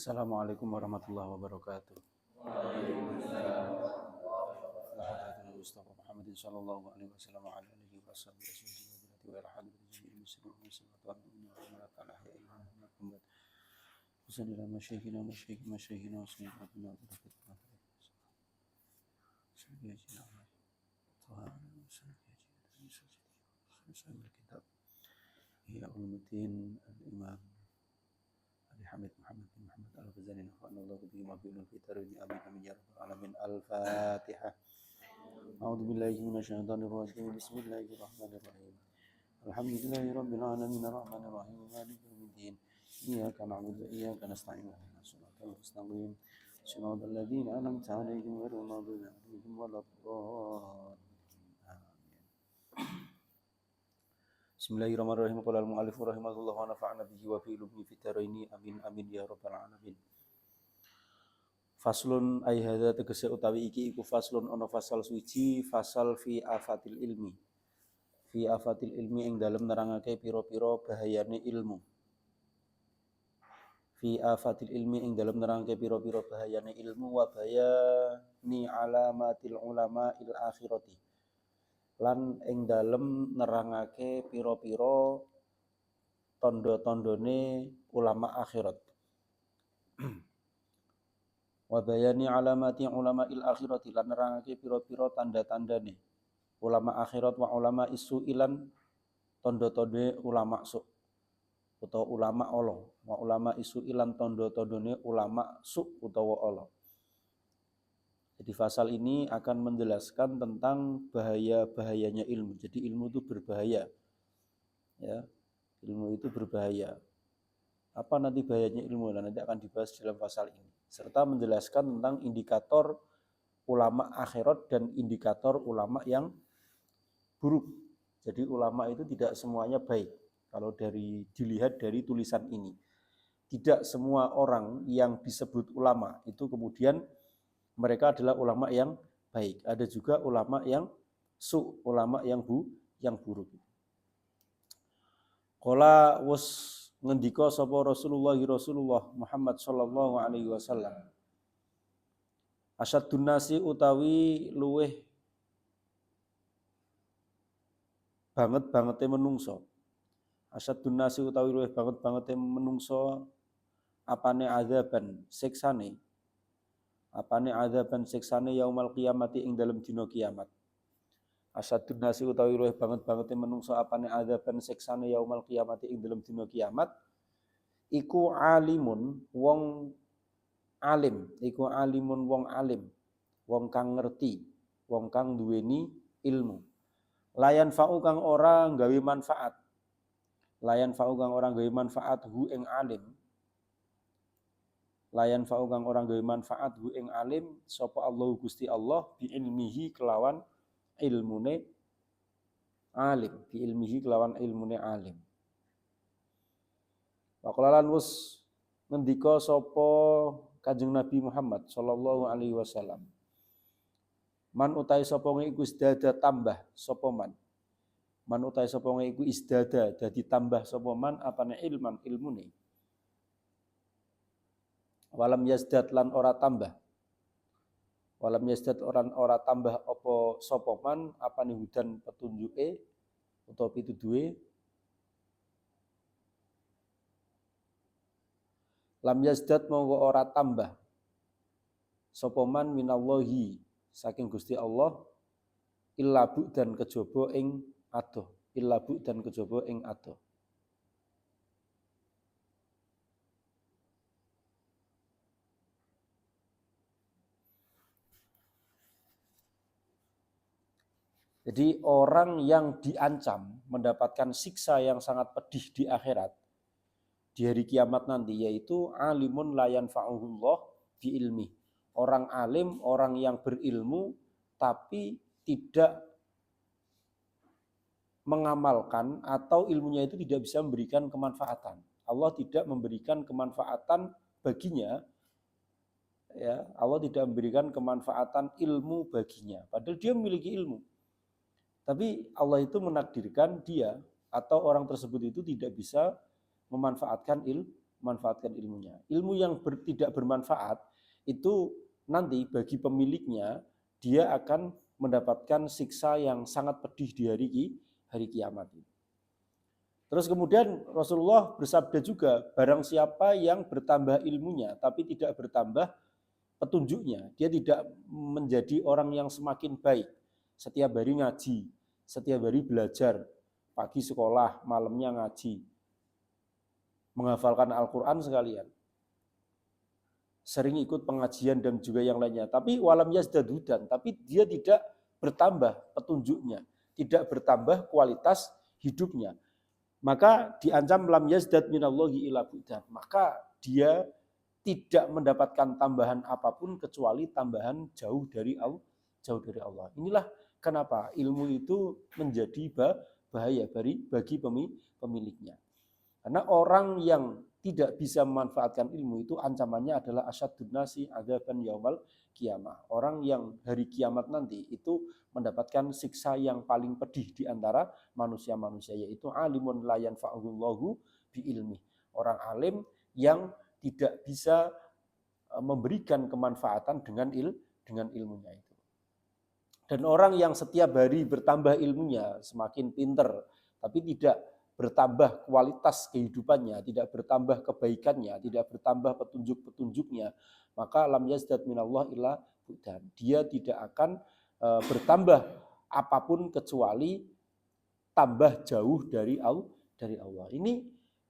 Assalamualaikum warahmatullahi wabarakatuh. Alhamdulillah Mustafa Muhammad sallallahu alaihi wasallam wa ala alihi wa sahbihi ajma'in wa alhamdulillahi jami'il muslimin wa mu'minin wa ala alihi Muhammad sallallahu masyayikhina masyayikhina wa sayyidina Ya Ulumuddin Al-Imam Hamid Muhammad bin Muhammad Al-Ghazali nafa'anallahu bihi wa bi'ilmihi fi darini amin amin ya rabbal alamin. Al-Fatihah. A'udzu billahi minasyaitonir rajim. Bismillahirrahmanirrahim. Alhamdulillahi rabbil alamin arrahmanir rahim maliki yaumiddin. Iyyaka na'budu wa iyyaka nasta'in ihdinas siratal mustaqim. Shiratal ladzina an'amta 'alaihim ghairil maghdubi 'alaihim waladdallin. Bismillahirrahmanirrahim. Qala al-mu'allif rahimahullah wa nafa'ana bihi wa fi ilmihi fid dharaini amin amin ya rabbal alamin. Faslun ay hadza tegese utawi iki iku faslun ana fasal suci fasal fi afatil ilmi. Fi afatil ilmi ing dalem nerangake pira-pira bahayane ilmu. Fi afatil ilmi ing dalem nerangake pira-pira bahayane ilmu wa bayani alamatil ulama il akhirati. Lan ing dalem nerangake pira-pira tanda-tandane ulama akhirat. Wa bayani alamati ulama il akhirati lan nerangake pira-pira tanda-tandane ulama akhirat wa ulama isu ilan tanda-tandane ulama su utawa ulama Allah wa ulama isu ilan tanda-tandane ulama su utawa Allah. Jadi pasal ini akan menjelaskan tentang bahaya-bahayanya ilmu. Jadi ilmu itu berbahaya. Ya, ilmu itu berbahaya. Apa nanti bahayanya ilmu? Nanti akan dibahas dalam pasal ini. Serta menjelaskan tentang indikator ulama akhirat dan indikator ulama yang buruk. Jadi ulama itu tidak semuanya baik. Kalau dilihat dari tulisan ini. Tidak semua orang yang disebut ulama itu kemudian mereka adalah ulama yang baik. Ada juga ulama yang ulama yang buruk. Qala was ngendika sapa Rasulullah Muhammad sallallahu alaihi wasallam. Asyadun nasi utawi luweh banget-bangete menungso. Asyadun nasi utawi luweh banget-bangete menungso apane azaban siksane. Apane adzaban siksane yaumal qiyamati ing dalem dina kiamat. Asadun nasi utawi luwih banget-bangete menungso apane adzaban siksane yaumal qiyamati ing dalem dina kiamat iku alimun wong alim, iku alimun wong alim, wong kang ngerti, wong kang duweni ilmu. Layan fa'u kang ora gawe manfaat. Layan fa'u kang ora gawe manfaat hu ing alim. Layan fa'u kang orang gawe manfaat hu ing alim sapa Allah Gusti Allah bi ilmihi kelawan ilmune alim, bi ilmihi kelawan ilmune alim. Waqalan wus ngendika sapa Kanjeng Nabi Muhammad sallallahu alaihi wasallam. Man utai sapa iku isdada tambah sapa man. Man utai sapa iku isdada dadi tambah sapa man apane ilman ilmune. Walam yazdad lan ora tambah. Walam yazdad ora tambah apa sapa man apane hudan petunjuke utawa pituduhe. Lam yazdad monggo ora tambah sapa man minallahi saking Gusti Allah illa bu dan kejaba ing adoh. Illa bu dan kejaba ing adoh. Jadi orang yang diancam mendapatkan siksa yang sangat pedih di akhirat di hari kiamat nanti yaitu alimun la yanfa'uhullah bi ilmi. Orang alim, orang yang berilmu tapi tidak mengamalkan atau ilmunya itu tidak bisa memberikan kemanfaatan. Allah tidak memberikan kemanfaatan baginya. Ya, Allah tidak memberikan kemanfaatan ilmu baginya. Padahal dia memiliki ilmu. Tapi Allah itu menakdirkan dia atau orang tersebut itu tidak bisa memanfaatkan memanfaatkan ilmunya. Ilmu yang tidak bermanfaat itu nanti bagi pemiliknya dia akan mendapatkan siksa yang sangat pedih di hari kiamat. Terus kemudian Rasulullah bersabda juga, barang siapa yang bertambah ilmunya tapi tidak bertambah petunjuknya, dia tidak menjadi orang yang semakin baik. Setiap hari ngaji, setiap hari belajar, pagi sekolah, malamnya ngaji, menghafalkan Al-Quran sekalian, sering ikut pengajian dan juga yang lainnya. Tapi walam yazdadudan, tapi dia tidak bertambah petunjuknya, tidak bertambah kualitas hidupnya. Maka diancam lam yazdad minallahi ila budan. Maka dia tidak mendapatkan tambahan apapun kecuali tambahan jauh dari Allah. Inilah kenapa ilmu itu menjadi bahaya bagi pemiliknya. Karena orang yang tidak bisa memanfaatkan ilmu itu ancamannya adalah asyadun nasi adzaban yaumal kiamah. Orang yang hari kiamat nanti itu mendapatkan siksa yang paling pedih di antara manusia-manusia, yaitu alimun la yanfa'uhullahu bi ilmi. Orang alim yang tidak bisa memberikan kemanfaatan dengan ilmunya itu. Dan orang yang setiap hari bertambah ilmunya, semakin pinter, tapi tidak bertambah kualitas kehidupannya, tidak bertambah kebaikannya, tidak bertambah petunjuk-petunjuknya, maka lam yazdad minallah illa budan. Dia tidak akan bertambah apapun kecuali tambah jauh dari Allah. Ini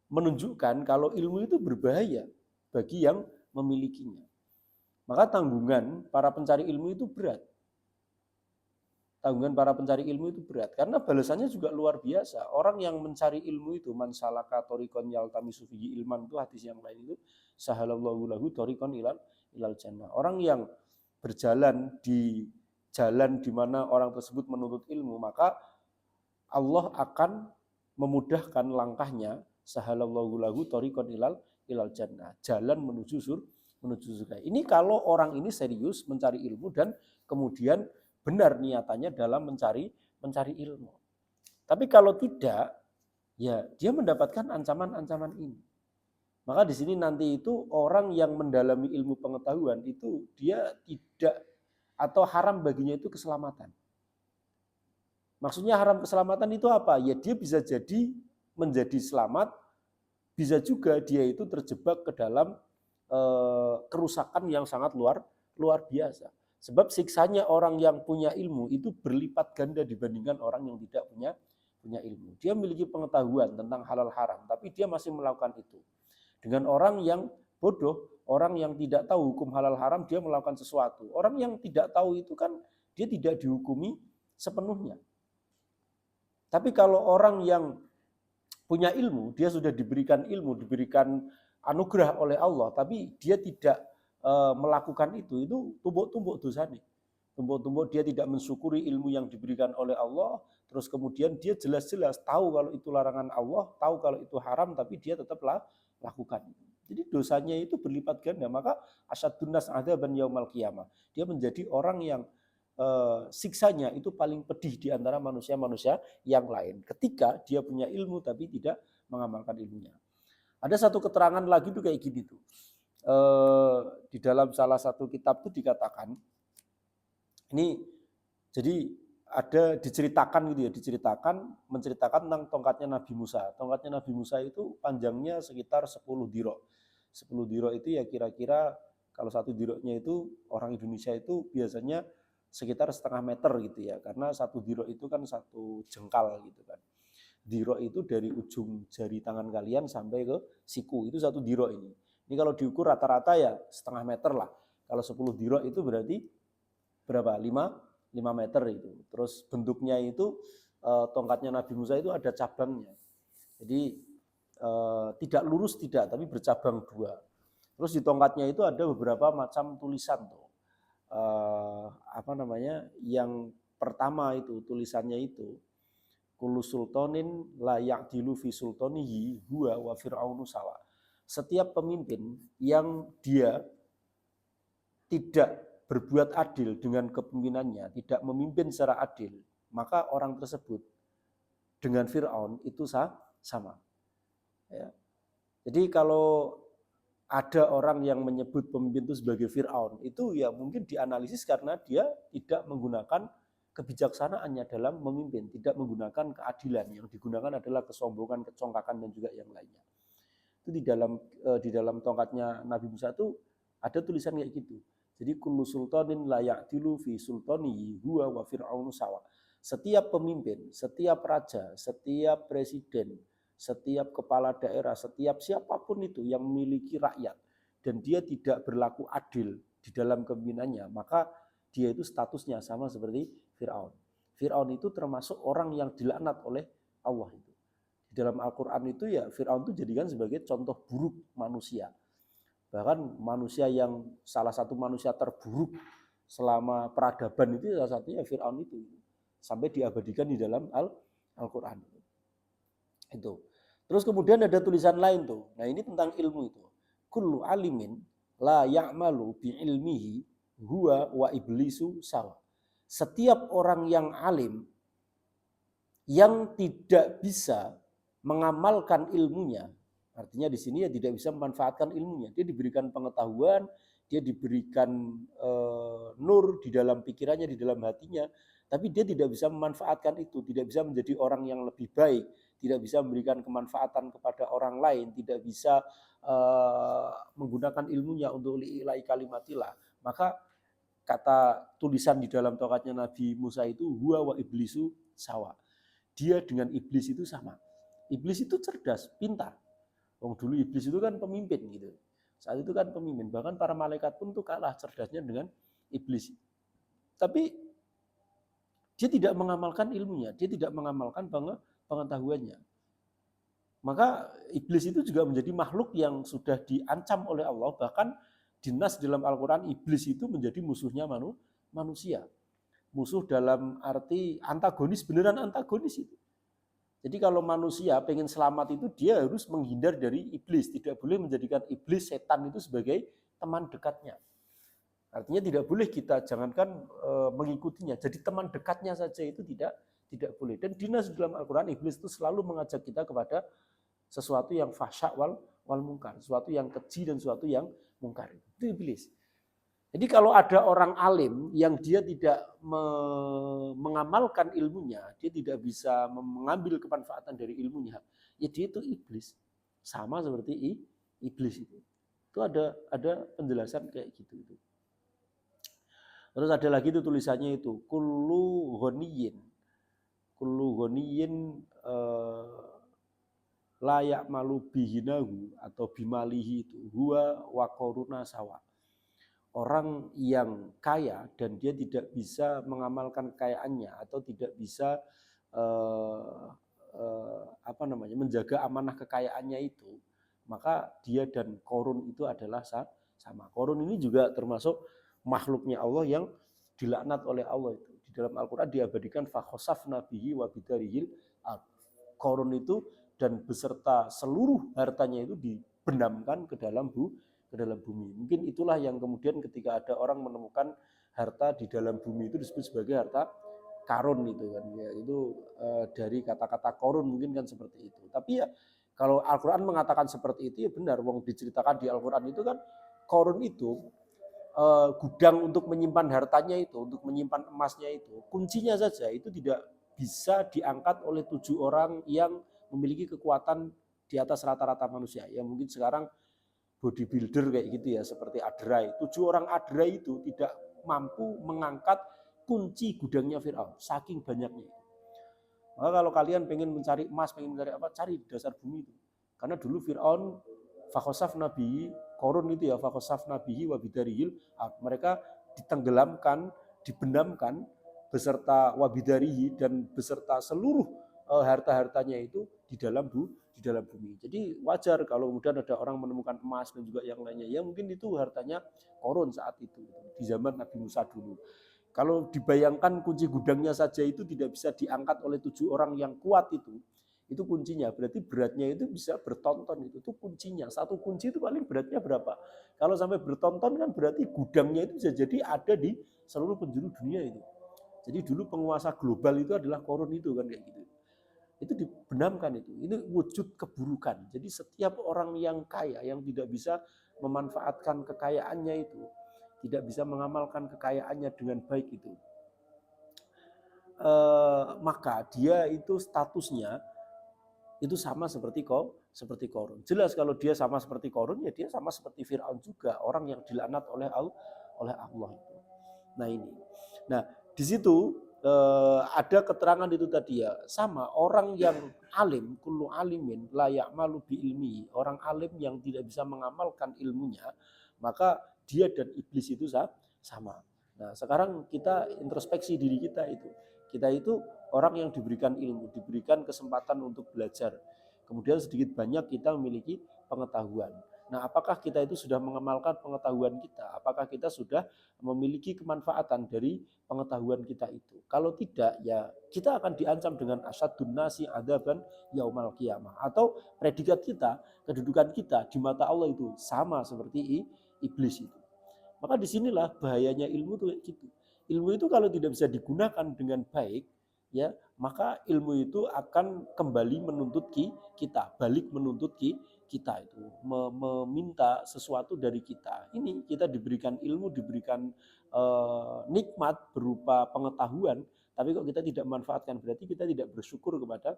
menunjukkan kalau ilmu itu berbahaya bagi yang memilikinya. Maka tanggungan para pencari ilmu itu berat. Tanggungan para pencari ilmu itu berat karena balasannya juga luar biasa. Orang yang mencari ilmu itu man salaka thoriqan yaltamisu fihi ilman, itu hadis yang lain itu sahalallahu lahu thoriqan ilal jannah. Orang yang berjalan di jalan di mana orang tersebut menuntut ilmu, maka Allah akan memudahkan langkahnya, sahalallahu lahu thoriqan ilal jannah, jalan menuju surga. Ini kalau orang ini serius mencari ilmu dan kemudian benar niatannya dalam mencari ilmu. Tapi kalau tidak, ya dia mendapatkan ancaman-ancaman ini. Maka di sini nanti itu orang yang mendalami ilmu pengetahuan itu dia tidak atau haram baginya itu keselamatan. Maksudnya haram keselamatan itu apa? Ya dia bisa jadi menjadi selamat, bisa juga dia itu terjebak ke dalam kerusakan yang sangat luar biasa. Sebab siksanya orang yang punya ilmu itu berlipat ganda dibandingkan orang yang tidak punya ilmu. Dia memiliki pengetahuan tentang halal haram, tapi dia masih melakukan itu. Dengan orang yang bodoh, orang yang tidak tahu hukum halal haram, dia melakukan sesuatu. Orang yang tidak tahu itu kan dia tidak dihukumi sepenuhnya. Tapi kalau orang yang punya ilmu, dia sudah diberikan ilmu, diberikan anugerah oleh Allah, tapi dia tidak melakukan itu tumpuk-tumpuk dosanya. Tumpuk-tumpuk dia tidak mensyukuri ilmu yang diberikan oleh Allah, terus kemudian dia jelas-jelas tahu kalau itu larangan Allah, tahu kalau itu haram, tapi dia tetap lakukan. Jadi dosanya itu berlipat ganda, maka asyadun nas adzaban yaumal qiyamah. Dia menjadi orang yang siksanya itu paling pedih di antara manusia-manusia yang lain ketika dia punya ilmu tapi tidak mengamalkan ilmunya. Ada satu keterangan lagi tuh kayak gini tuh. Di dalam salah satu kitab itu dikatakan ini, jadi ada menceritakan tentang tongkatnya Nabi Musa. Tongkatnya Nabi Musa itu panjangnya sekitar 10 diro. 10 diro itu ya kira-kira kalau satu diroknya itu orang Indonesia itu biasanya sekitar setengah meter gitu ya, karena satu diro itu kan satu jengkal gitu kan. Diro itu dari ujung jari tangan kalian sampai ke siku, itu satu diro ini. Ini kalau diukur rata-rata ya setengah meter lah. Kalau 10 diro itu berarti berapa? 5 meter itu. Terus bentuknya itu tongkatnya Nabi Musa itu ada cabangnya. Jadi tidak lurus tidak, tapi bercabang 2. Terus di tongkatnya itu ada beberapa macam tulisan tuh. Yang pertama itu tulisannya itu kullu sultanin la ya'dilu fi sultanihi huwa wa fir'aunu sawa. Setiap pemimpin yang dia tidak berbuat adil dengan kepemimpinannya, tidak memimpin secara adil, maka orang tersebut dengan Fir'aun itu sama. Ya. Jadi kalau ada orang yang menyebut pemimpin itu sebagai Fir'aun, itu ya mungkin dianalisis karena dia tidak menggunakan kebijaksanaannya dalam memimpin, tidak menggunakan keadilan, yang digunakan adalah kesombongan, kecongkakan dan juga yang lainnya. Itu di dalam tongkatnya Nabi Musa itu ada tulisan kayak gitu. Jadi kullu sultanin la ya'dilu fi sultanihi huwa wa fir'aunu sawa. Setiap pemimpin, setiap raja, setiap presiden, setiap kepala daerah, setiap siapapun itu yang memiliki rakyat dan dia tidak berlaku adil di dalam kepemimpinannya, maka dia itu statusnya sama seperti Fir'aun. Fir'aun itu termasuk orang yang dilaknat oleh Allah itu. Di dalam Al-Quran itu ya Fir'aun itu jadikan sebagai contoh buruk manusia. Bahkan manusia yang salah satu manusia terburuk selama peradaban itu salah satunya Fir'aun itu. Sampai diabadikan di dalam Al-Quran. Itu. Terus kemudian ada tulisan lain tuh. Nah ini tentang ilmu itu. Kullu alimin la ya'malu bi ilmihi huwa wa iblisu sawa. Setiap orang yang alim yang tidak bisa mengamalkan ilmunya, artinya di sini ya tidak bisa memanfaatkan ilmunya. Dia diberikan pengetahuan, dia diberikan nur di dalam pikirannya, di dalam hatinya, tapi dia tidak bisa memanfaatkan itu, tidak bisa menjadi orang yang lebih baik, tidak bisa memberikan kemanfaatan kepada orang lain, tidak bisa menggunakan ilmunya untuk li'ilai kalimatillah. Maka kata tulisan di dalam tongkatnya Nabi Musa itu huwa wa iblisu sawa. Dia dengan iblis itu sama. Iblis itu cerdas, pintar. Dulu iblis itu kan pemimpin gitu. Saat itu kan pemimpin, bahkan para malaikat pun tuh kalah cerdasnya dengan iblis. Tapi dia tidak mengamalkan ilmunya, dia tidak mengamalkan pengetahuannya. Maka iblis itu juga menjadi makhluk yang sudah diancam oleh Allah, bahkan dinas dalam Al-Quran iblis itu menjadi musuhnya manusia. Musuh dalam arti antagonis, beneran antagonis itu. Jadi kalau manusia pengen selamat itu dia harus menghindar dari iblis, tidak boleh menjadikan iblis, setan itu sebagai teman dekatnya. Artinya tidak boleh kita jangankan mengikutinya, jadi teman dekatnya saja itu tidak boleh. Dan dinas dalam Al-Quran iblis itu selalu mengajak kita kepada sesuatu yang fahsya wal mungkar, sesuatu yang keji dan sesuatu yang mungkar. Itu iblis. Jadi kalau ada orang alim yang dia tidak mengamalkan ilmunya, dia tidak bisa mengambil kemanfaatan dari ilmunya, ya dia itu iblis. Sama seperti iblis itu. Itu ada penjelasan kayak gitu itu. Terus ada lagi itu tulisannya itu kullu ghaniyin layak malu bihinahu atau bimalihi itu huwa wa koruna sawa. Orang yang kaya dan dia tidak bisa mengamalkan kekayaannya atau tidak bisa menjaga amanah kekayaannya itu, maka dia dan Korun itu adalah sama. Korun ini juga termasuk makhluknya Allah yang dilaknat oleh Allah itu. Di dalam Al-Quran diabadikan fakhosafna bihi wa bidarihil. Korun itu dan beserta seluruh hartanya itu dibenamkan ke dalam bumi. Mungkin itulah yang kemudian ketika ada orang menemukan harta di dalam bumi itu disebut sebagai harta karun itu kan ya, itu dari kata-kata korun mungkin kan seperti itu. Tapi ya kalau Al-Qur'an mengatakan seperti itu ya benar, wong diceritakan di Al-Qur'an itu kan korun itu gudang untuk menyimpan hartanya itu, untuk menyimpan emasnya itu, kuncinya saja itu tidak bisa diangkat oleh 7 orang yang memiliki kekuatan di atas rata-rata manusia. Ya mungkin sekarang bodybuilder kayak gitu ya, seperti Adrai. 7 orang Adrai itu tidak mampu mengangkat kunci gudangnya Fir'aun, saking banyaknya. Maka kalau kalian pengen mencari emas, pengen mencari apa, cari di dasar bumi itu. Karena dulu Fir'aun, fakhosaf nabi, korun itu ya, fakhosaf nabihi wabidarihil, mereka ditenggelamkan, dibenamkan, beserta wabidarihi dan beserta seluruh harta-hartanya itu di dalam bumi. Jadi wajar kalau kemudian ada orang menemukan emas dan juga yang lainnya. Ya mungkin itu hartanya korun saat itu, di zaman Nabi Musa dulu. Kalau dibayangkan kunci gudangnya saja itu tidak bisa diangkat oleh 7 orang yang kuat itu kuncinya. Berarti beratnya itu bisa bertonton itu kuncinya. Satu kunci itu paling beratnya berapa? Kalau sampai bertonton kan berarti gudangnya itu bisa jadi ada di seluruh penjuru dunia itu. Jadi dulu penguasa global itu adalah korun itu kan kayak gitu. Itu dibenamkan itu. Ini wujud keburukan. Jadi setiap orang yang kaya yang tidak bisa memanfaatkan kekayaannya itu, tidak bisa mengamalkan kekayaannya dengan baik itu, maka dia itu statusnya itu sama seperti Korun. Jelas kalau dia sama seperti Korun, ya dia sama seperti Fir'aun juga, orang yang dilaknat oleh Allah itu. Nah ini. Nah di situ ada keterangan itu tadi ya, sama orang yang alim, kullu alimin la ya'malu bi ilmi, orang alim yang tidak bisa mengamalkan ilmunya, maka dia dan iblis itu sama. Nah sekarang kita introspeksi diri kita itu. Kita itu orang yang diberikan ilmu, diberikan kesempatan untuk belajar. Kemudian sedikit banyak kita memiliki pengetahuan. Nah, apakah kita itu sudah mengamalkan pengetahuan kita? Apakah kita sudah memiliki kemanfaatan dari pengetahuan kita itu? Kalau tidak, ya kita akan diancam dengan asyadun nasi adaban yaumal qiyamah. Atau predikat kita, kedudukan kita di mata Allah itu sama seperti iblis itu. Maka disinilah bahayanya ilmu itu kayak gitu. Ilmu itu kalau tidak bisa digunakan dengan baik, ya maka ilmu itu akan kembali menuntut kita, balik menuntut kita itu, meminta sesuatu dari kita. Ini kita diberikan ilmu, diberikan nikmat berupa pengetahuan, tapi kok kita tidak manfaatkan, berarti kita tidak bersyukur kepada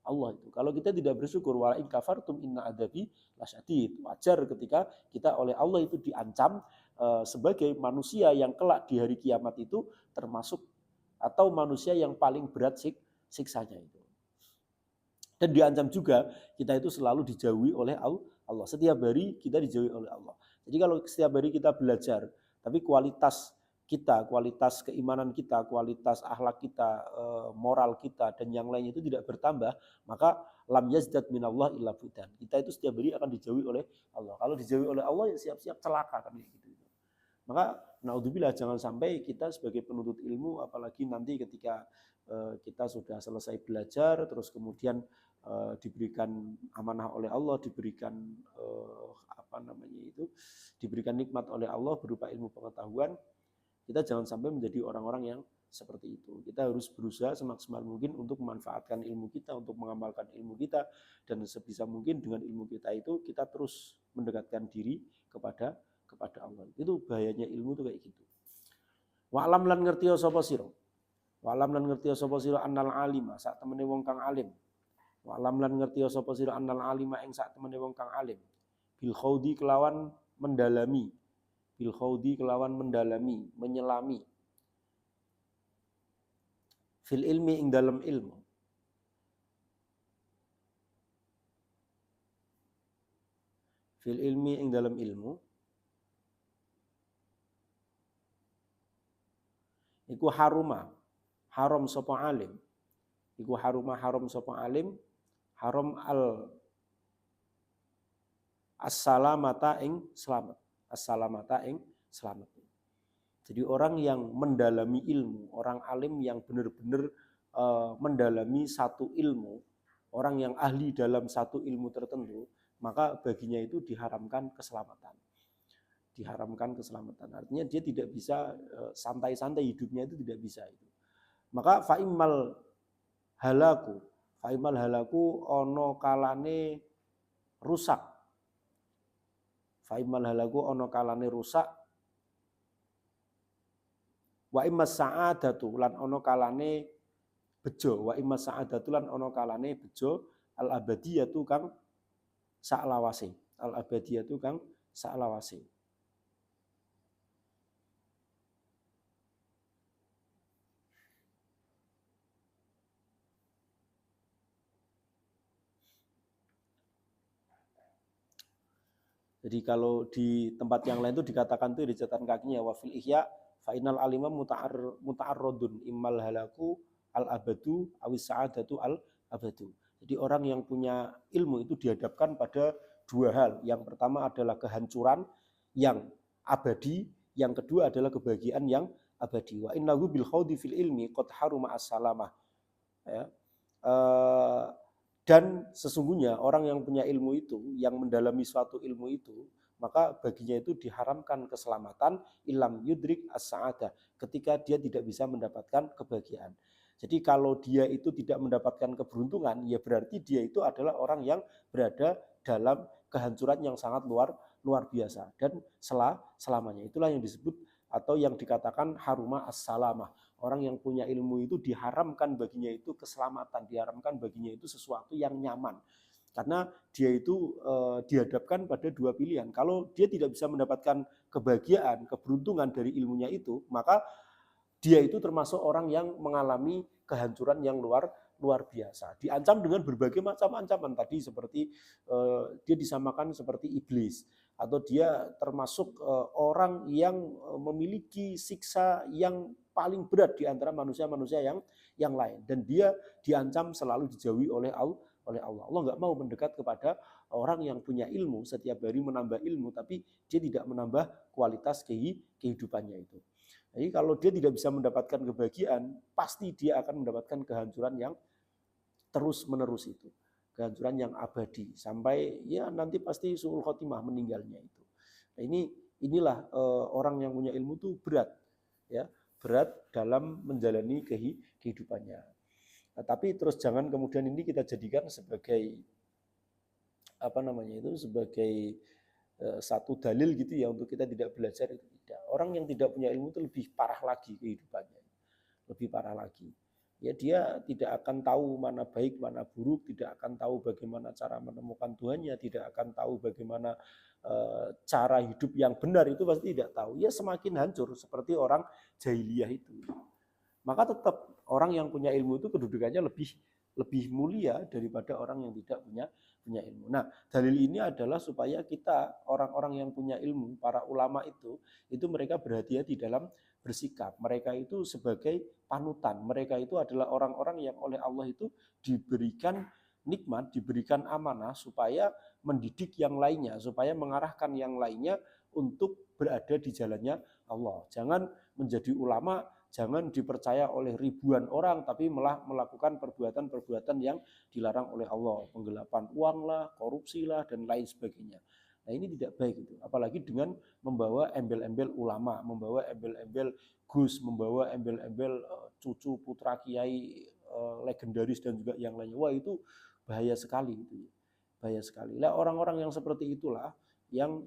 Allah itu. Kalau kita tidak bersyukur, wala in kafartum inna adabi lasyadid. Wajar ketika kita oleh Allah itu diancam sebagai manusia yang kelak di hari kiamat itu termasuk atau manusia yang paling berat siksanya itu. Dan diancam juga kita itu selalu dijauhi oleh Allah. Setiap hari kita dijauhi oleh Allah. Jadi kalau setiap hari kita belajar, tapi kualitas kita, kualitas keimanan kita, kualitas akhlak kita, moral kita, dan yang lainnya itu tidak bertambah, maka lam yazdad minallah illa budan. Kita itu setiap hari akan dijauhi oleh Allah. Kalau dijauhi oleh Allah, ya siap-siap celaka kan gitu. Maka naudzubillah, jangan sampai kita sebagai penuntut ilmu, apalagi nanti ketika kita sudah selesai belajar, terus kemudian diberikan amanah oleh Allah, diberikan diberikan nikmat oleh Allah berupa ilmu pengetahuan, kita jangan sampai menjadi orang-orang yang seperti itu. Kita harus berusaha semaksimal mungkin untuk memanfaatkan ilmu kita, untuk mengamalkan ilmu kita, dan sebisa mungkin dengan ilmu kita itu kita terus mendekatkan diri kepada Allah. Itu bahayanya ilmu itu kayak gitu. Wa'lam lan ngerti sapa sira. Wa'lam lan ngerti sapa sira annal alima, sak temene wong kang alim. Wa'lam lan ngerti sapa sira annal alima ing sak temene wong kang alim. Bil khaudi kelawan mendalami. Bil khaudi kelawan mendalami, menyelami. Fil ilmi ing dalam ilmu. Fil ilmi ing dalam ilmu. Iku haruma, haram sapa alim. Iku haruma, haram sapa alim, haram as-salamata ing selamat. As-salamata ing selamat. Jadi orang yang mendalami ilmu, orang alim yang benar-benar mendalami satu ilmu, orang yang ahli dalam satu ilmu tertentu, maka baginya itu diharamkan keselamatan. Diharamkan keselamatan. Artinya dia tidak bisa santai-santai hidupnya, itu tidak bisa itu. Maka fa'imal halaku ono kalane rusak. Fa'imal halaku ono kalane rusak. Wa immas sa'adatu lan ono kalane bejo. Wa immas sa'adatu lan ono kalane bejo al abadiyatu kang saklawase. Al abadiyatu kang saklawase. Jadi kalau di tempat yang lain itu dikatakan itu di catatan kakinya wa fil ihya fa innal alima muta'arradun immal halaku al abadu awis sa'adatu al abadu. Jadi orang yang punya ilmu itu dihadapkan pada dua hal. Yang pertama adalah kehancuran yang abadi, yang kedua adalah kebahagiaan yang abadi. Wa innahu bil khawdi fil ilmi qad haruma as-salamah. Ya. Dan sesungguhnya orang yang punya ilmu itu, yang mendalami suatu ilmu itu, maka baginya itu diharamkan keselamatan ilam yudrik as-sa'adah, ketika dia tidak bisa mendapatkan kebahagiaan. Jadi kalau dia itu tidak mendapatkan keberuntungan, ya berarti dia itu adalah orang yang berada dalam kehancuran yang sangat luar luar biasa dan selamanya. Itulah yang disebut atau yang dikatakan haruma as-salamah. Orang yang punya ilmu itu diharamkan baginya itu keselamatan, diharamkan baginya itu sesuatu yang nyaman. Karena dia itu dihadapkan pada dua pilihan. Kalau dia tidak bisa mendapatkan kebahagiaan, keberuntungan dari ilmunya itu, maka dia itu termasuk orang yang mengalami kehancuran yang luar biasa. Diancam dengan berbagai macam ancaman tadi, seperti dia disamakan seperti iblis, atau dia termasuk orang yang memiliki siksa yang paling berat di antara manusia-manusia yang lain, dan dia diancam selalu dijauhi oleh Allah. Allah nggak mau mendekat kepada orang yang punya ilmu, setiap hari menambah ilmu, tapi dia tidak menambah kualitas kehidupannya itu. Jadi kalau dia tidak bisa mendapatkan kebahagiaan, pasti dia akan mendapatkan kehancuran yang terus-menerus itu. Kehancuran yang abadi, sampai ya nanti pasti su'ul khotimah, meninggalnya itu. Nah inilah orang yang punya ilmu itu berat, ya, berat dalam menjalani kehidupannya. Nah, tapi terus jangan kemudian ini kita jadikan sebagai sebagai satu dalil gitu ya untuk kita tidak belajar, itu tidak. Orang yang tidak punya ilmu itu lebih parah lagi kehidupannya, lebih parah lagi. Ya dia tidak akan tahu mana baik mana buruk, tidak akan tahu bagaimana cara menemukan Tuhannya, tidak akan tahu bagaimana cara hidup yang benar, itu pasti tidak tahu. Ya semakin hancur seperti orang jahiliyah itu. Maka tetap orang yang punya ilmu itu kedudukannya lebih mulia daripada orang yang tidak punya ilmu. Nah, dalil ini adalah supaya kita, orang-orang yang punya ilmu, para ulama itu mereka berhati-hati dalam bersikap. Mereka itu sebagai panutan. Mereka itu adalah orang-orang yang oleh Allah itu diberikan nikmat, diberikan amanah supaya mendidik yang lainnya, supaya mengarahkan yang lainnya untuk berada di jalannya Allah. Jangan menjadi ulama, jangan dipercaya oleh ribuan orang, tapi malah melakukan perbuatan-perbuatan yang dilarang oleh Allah. Penggelapan uang lah, korupsi lah, dan lain sebagainya. Nah ini tidak baik itu. Apalagi dengan membawa embel-embel ulama, membawa embel-embel Gus, membawa embel-embel cucu putra kiai legendaris dan juga yang lainnya. Wah itu bahaya sekali itu. Bahaya sekali. Nah, orang-orang yang seperti itulah yang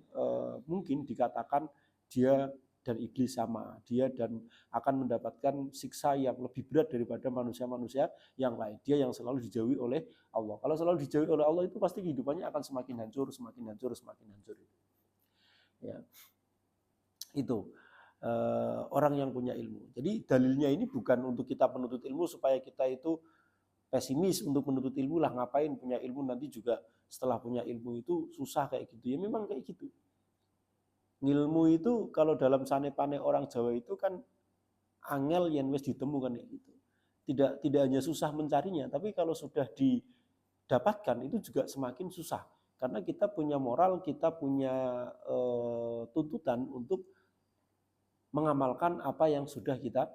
mungkin dikatakan dia dan iblis sama, dia dan akan mendapatkan siksa yang lebih berat daripada manusia-manusia yang lain. Dia yang selalu dijauhi oleh Allah. Kalau selalu dijauhi oleh Allah itu pasti kehidupannya akan semakin hancur, semakin hancur, semakin hancur. Ya, itu orang yang punya ilmu. Jadi dalilnya ini bukan untuk kita penuntut ilmu supaya kita itu pesimis untuk menuntut ilmu lah, ngapain punya ilmu nanti juga setelah punya ilmu itu susah kayak gitu. Ya memang kayak gitu. Ilmu itu kalau dalam sane-pane orang Jawa itu kan angel yang wis ditemukan kayak gitu. Tidak hanya susah mencarinya, tapi kalau sudah didapatkan itu juga semakin susah. Karena kita punya moral, kita punya tuntutan untuk mengamalkan apa yang sudah kita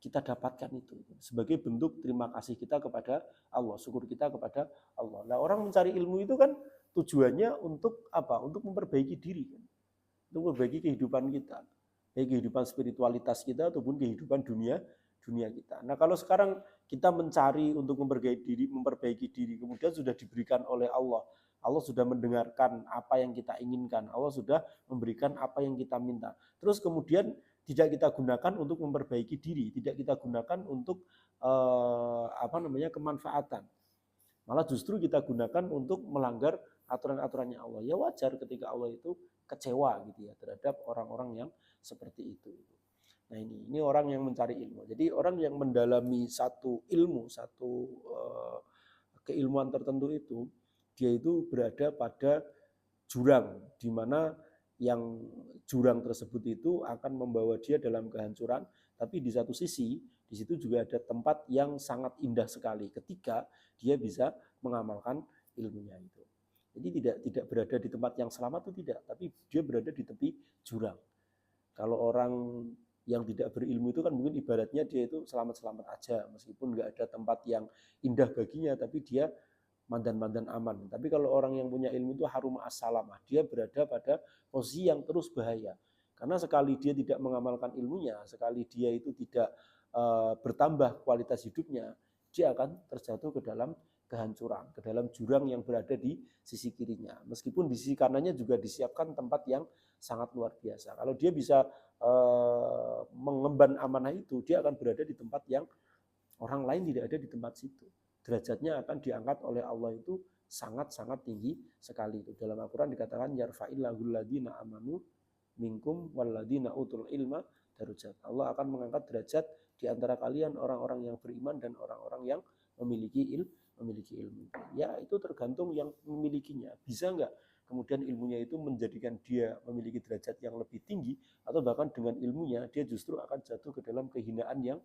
dapatkan itu sebagai bentuk terima kasih kita kepada Allah, syukur kita kepada Allah. Nah, orang mencari ilmu itu kan tujuannya untuk apa? Untuk memperbaiki diri kan. Untuk memperbaiki kehidupan kita, baik kehidupan spiritualitas kita ataupun kehidupan dunia kita. Nah, kalau sekarang kita mencari untuk memperbaiki diri, kemudian sudah diberikan oleh Allah. Allah sudah mendengarkan apa yang kita inginkan. Allah sudah memberikan apa yang kita minta. Terus kemudian tidak kita gunakan untuk memperbaiki diri, tidak kita gunakan untuk kemanfaatan. Malah justru kita gunakan untuk melanggar aturan-aturannya Allah. Ya wajar ketika Allah itu kecewa gitu ya terhadap orang-orang yang seperti itu. Nah ini orang yang mencari ilmu. Jadi orang yang mendalami satu ilmu, satu keilmuan tertentu itu, dia itu berada pada jurang, di mana yang jurang tersebut itu akan membawa dia dalam kehancuran. Tapi di satu sisi, di situ juga ada tempat yang sangat indah sekali ketika dia bisa mengamalkan ilmunya itu. Jadi tidak berada di tempat yang selamat itu tidak, tapi dia berada di tepi jurang. Kalau orang yang tidak berilmu itu kan mungkin ibaratnya dia itu selamat-selamat aja, meskipun nggak ada tempat yang indah baginya, tapi dia mandan-mandan aman. Tapi kalau orang yang punya ilmu itu harum as-salamah, dia berada pada posisi yang terus bahaya. Karena sekali dia tidak mengamalkan ilmunya, sekali dia itu tidak bertambah kualitas hidupnya, dia akan terjatuh ke dalam kehancuran, ke dalam jurang yang berada di sisi kirinya. Meskipun di sisi kanannya juga disiapkan tempat yang sangat luar biasa. Kalau dia bisa mengemban amanah itu, dia akan berada di tempat yang orang lain tidak ada di tempat situ. Derajatnya akan diangkat oleh Allah itu sangat-sangat tinggi sekali. Itu dalam Al-Quran dikatakan yarfa'illahul ladzina amanu minkum walladzina utul ilma darajat. Allah akan mengangkat derajat di antara kalian orang-orang yang beriman dan orang-orang yang memiliki ilmu. Ya, itu tergantung yang memilikinya. Bisa enggak kemudian ilmunya itu menjadikan dia memiliki derajat yang lebih tinggi, atau bahkan dengan ilmunya dia justru akan jatuh ke dalam kehinaan yang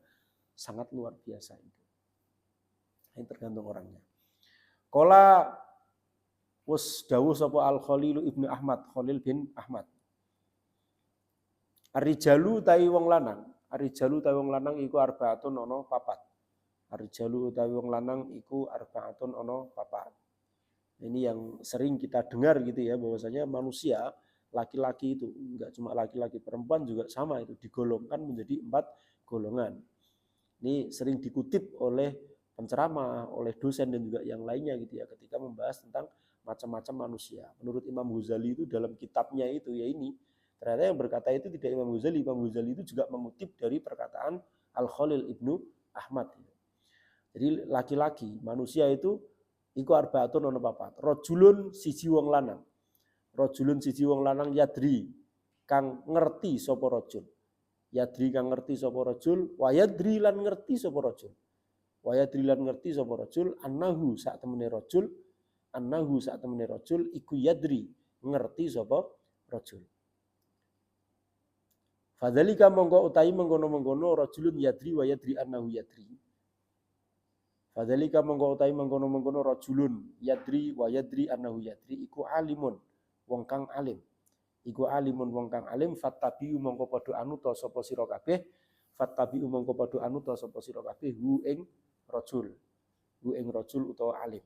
sangat luar biasa itu. Ini tergantung orangnya. Qala was dawuh sapa Al-Khalil Ibnu Ahmad, Khalil bin Ahmad. Ar-rijalu utawi wong lanang iku arbaatun ana papat. Ar-rijalu utawi wong lanang iku arbaatun ana papat. Ini yang sering kita dengar gitu ya, bahwasanya manusia laki-laki itu enggak cuma laki-laki, perempuan juga sama, itu digolongkan menjadi 4 golongan. Ini sering dikutip oleh penceramah, oleh dosen dan juga yang lainnya gitu ya, ketika membahas tentang macam-macam manusia. Menurut Imam Ghazali itu dalam kitabnya itu ya ini, ternyata yang berkata itu tidak Imam Ghazali itu juga mengutip dari perkataan Al-Khalil Ibnu Ahmad. Jadi laki-laki, manusia itu iku arbaatun ana papat. Rajulun siji wong lanang. Rajulun siji wong lanang yadri kang ngerti sapa rajul. Yadri kang ngerti sapa rajul, wa yadri lan ngerti sapa rajul. Wa yadri lan ngerti sapa rajul annahu sak temene rajul iku yadri ngerti sapa rajul. Fadzalika mongko utahi mengkono-mengkono rajulun yadri wa yadri annahu yadri. Fadzalika mongko utahi mengkono-mengkono rajulun yadri wa yadri annahu yadri iku alimun wong kang alim. Iku alimun wong kang alim fattabi'u mongko padha anuta sapa sira kabeh. Fattabi'u mongko padha anuta sapa sira kabeh hu ing rajul. Hu ing rajul utawa alim.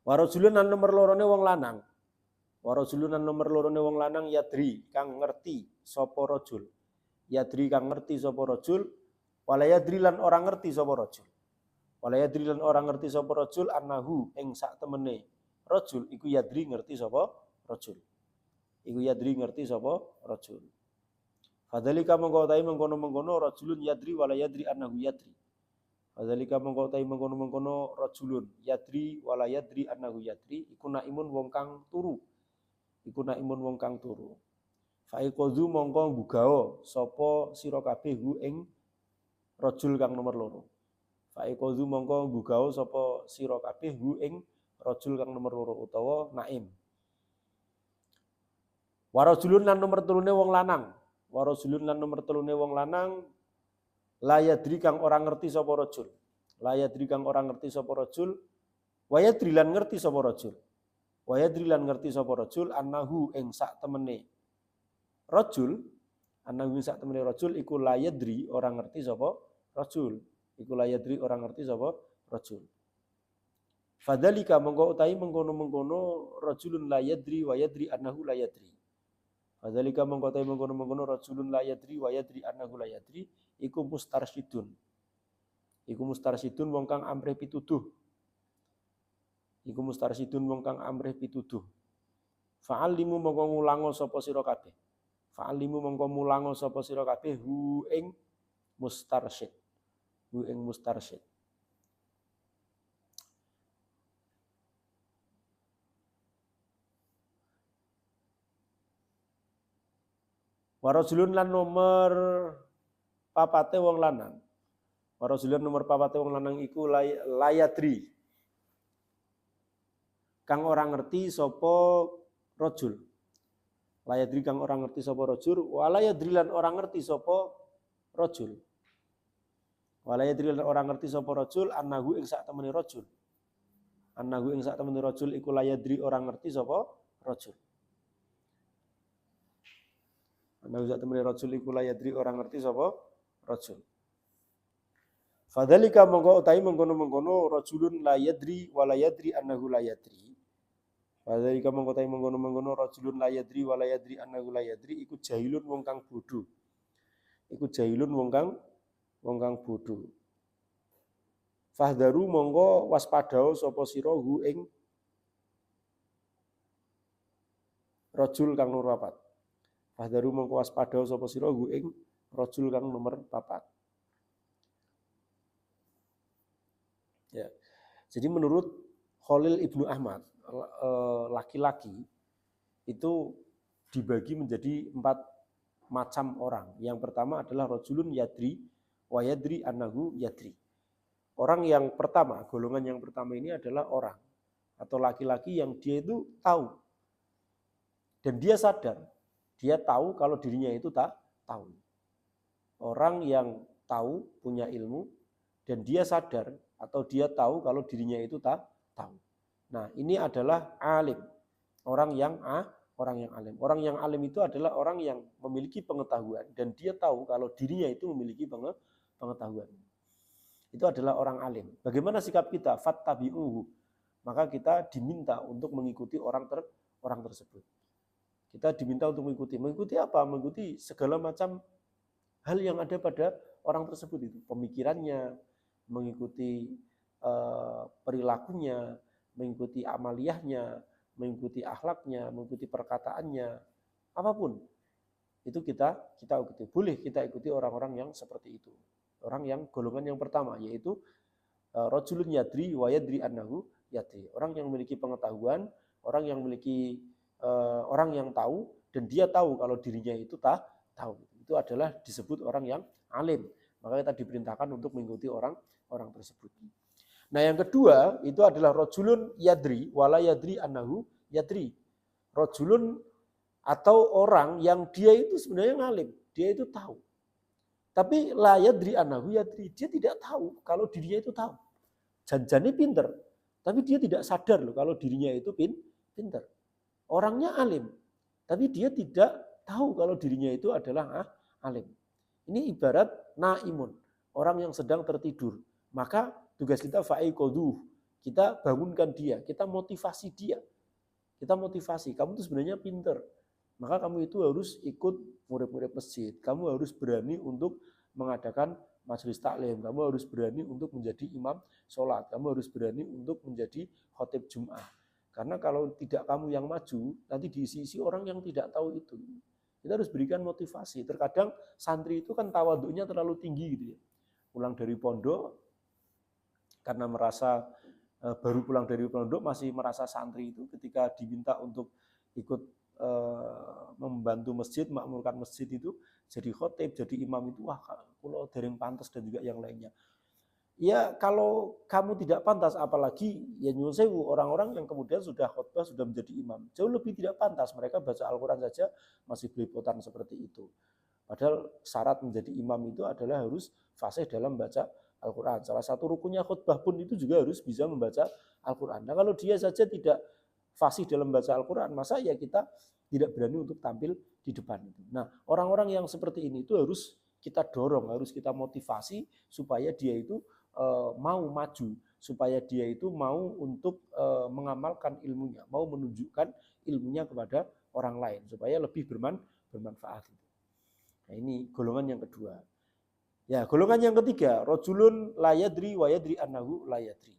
Wa rajulun lan nomor lorone wong lanang. Wa rajulun lan nomor lorone wong lanang yadri kang ngerti sapa rajul. Yadri kang ngerti sapa rajul. Wala yadri lan orang ngerti sapa rajul. Wala yadri lan orang ngerti sapa rajul annahu ing sak temene rajul iku yadri ngerti sapa rajul. Iku yadri ngerti sapa rajul. Fadzalika mongko utahe mengkono-mengkono rajulun yadri wala yadri annahu yadri. Fadzalika mongko utahe mengkono-mengkono rajulun yadri wala yadri annahu yadri iku naimun wong kang turu. Iku naimun wong kang turu. Faiqadzu mongko nggugao sapa sira kabeh hu ing rajul kang nomor loro. Faiqadzu mongko nggugao sapa sira kabeh hu ing rajul kang nomor loro utawa naim. Warajulun lan nomor telune wong lanang. Warajulun lan nomor telune wong lanang layadri kang ora ngerti sapa rajul. Layadri kang ora ngerti sapa rajul. Wayadri lan ngerti sapa rajul. Wayadri lan ngerti sapa rajul annahu ing sak temene rajul. Annahu ing sak temene rajul iku layadri ora ngerti sapa rajul. Iku layadri ora ngerti sapa rajul. Fadzalika mongko utahi mengkono-mengkono rajulun layadri wa yadri annahu layadri. Fadzalika mongko utahi mengkono-mengkono rajulun layadri wa yadri annahu layadri iku mustarsyidun. Iku mustarsyidun wong kang amrih pituduh. Iku mustarsyidun wong kang amrih pituduh. Fa'alimu mongko ngulango sapa sira kabeh. Fa'alimu mongko mulango sapa sira kabeh hu ing mustarsyid. Hu ing mustarsyid. Warajulun lan nomor papate wong lanang. Warajulun nomor papate wong lanang iku layadri. Kang ora ngerti sapa rajul. Layadri kang ora ngerti sapa rajul, walayadri lan ora ngerti sapa rajul. Walayadri lan ora ngerti sapa rajul annahu ing sak temene rajul. Annahu ing sak temene rajul iku layadri ora ngerti sapa rajul. Annahu sak temene rajul iku layadri ora ngerti sapa rajul. Fadzalika mongko utahi mengkono-mengkono rajulun layadri walayadri annahu layadri. Fadzalika mongko utahi mengkono-mengkono rajulun layadri walayadri annahu layadri iku jahilun wong kang bodho. Iku jahilun wong kang bodho. Fahdharu mongko waspadao sapa sira hu ing rajul kang nomor 4. Fahdharu mongko waspadao sapa sira hu ing rajul kang nomor 4. Ya. Jadi menurut Khalil Ibnu Ahmad, laki-laki itu dibagi menjadi 4 macam orang. Yang pertama adalah rajulun yadri wa yadri annahu yadri. Orang yang pertama, golongan yang pertama ini adalah orang atau laki-laki yang dia itu tahu dan dia sadar, dia tahu kalau dirinya itu tak tahu. Orang yang tahu, punya ilmu, dan dia sadar atau dia tahu kalau dirinya itu tak tahu. Nah, ini adalah alim, orang yang alim. Orang yang alim itu adalah orang yang memiliki pengetahuan dan dia tahu kalau dirinya itu memiliki pengetahuan. Itu adalah orang alim. Bagaimana sikap kita? Fattabi'uhu. Maka kita diminta untuk mengikuti orang tersebut. Kita diminta untuk mengikuti apa? Mengikuti segala macam hal yang ada pada orang tersebut itu. Pemikirannya, mengikuti perilakunya, mengikuti amaliyahnya, mengikuti akhlaknya, mengikuti perkataannya, apapun. Itu kita ikuti. Boleh kita ikuti orang-orang yang seperti itu. Orang yang golongan yang pertama, yaitu rajulun yadri wa yadri annahu yadri. Orang yang memiliki pengetahuan, orang yang memiliki orang yang tahu dan dia tahu kalau dirinya itu tahu. Itu adalah disebut orang yang alim. Maka kita diperintahkan untuk mengikuti orang tersebut. Nah, yang kedua itu adalah rajulun yadri wala yadri annahu yadri. Rajulun atau orang yang dia itu sebenarnya ngalim, dia itu tahu. Tapi la yadri annahu yadri, dia tidak tahu kalau dirinya itu tahu. Janjane pinter, tapi dia tidak sadar loh kalau dirinya itu pinter. Orangnya alim, tapi dia tidak tahu kalau dirinya itu adalah alim. Ini ibarat naimun, orang yang sedang tertidur. Maka tugas kita fa'iqodhuh, kita bangunkan dia, kita motivasi dia. Kita motivasi, kamu itu sebenarnya pinter. Maka kamu itu harus ikut murid-murid masjid. Kamu harus berani untuk mengadakan majelis taklim. Kamu harus berani untuk menjadi imam sholat. Kamu harus berani untuk menjadi khotib Jum'ah. Karena kalau tidak kamu yang maju, nanti diisi-isi orang yang tidak tahu itu. Kita harus berikan motivasi. Terkadang santri itu kan tawaduknya terlalu tinggi gitu ya. Pulang dari pondok, karena merasa baru pulang dari pondok masih merasa santri itu, ketika diminta untuk ikut membantu masjid, makmurkan masjid itu, jadi khotib, jadi imam itu, wah kalau dereng pantas dan juga yang lainnya. Ya kalau kamu tidak pantas, apalagi ya nyuwun sewu orang-orang yang kemudian sudah khotbah, sudah menjadi imam, jauh lebih tidak pantas. Mereka baca Al-Quran saja masih belepotan seperti itu. Padahal syarat menjadi imam itu adalah harus fasih dalam baca Al-Quran. Salah satu rukunnya khutbah pun itu juga harus bisa membaca Al-Quran. Nah kalau dia saja tidak fasih dalam baca Al-Quran, masa ya kita tidak berani untuk tampil di depan. Nah, orang-orang yang seperti ini itu harus kita dorong, harus kita motivasi supaya dia itu mau maju, supaya dia itu mau untuk mengamalkan ilmunya, mau menunjukkan ilmunya kepada orang lain, supaya lebih bermanfaat. Nah, ini golongan yang kedua. Ya, golongan yang ketiga, rajulun la yadri wa yadri annahu la yadri.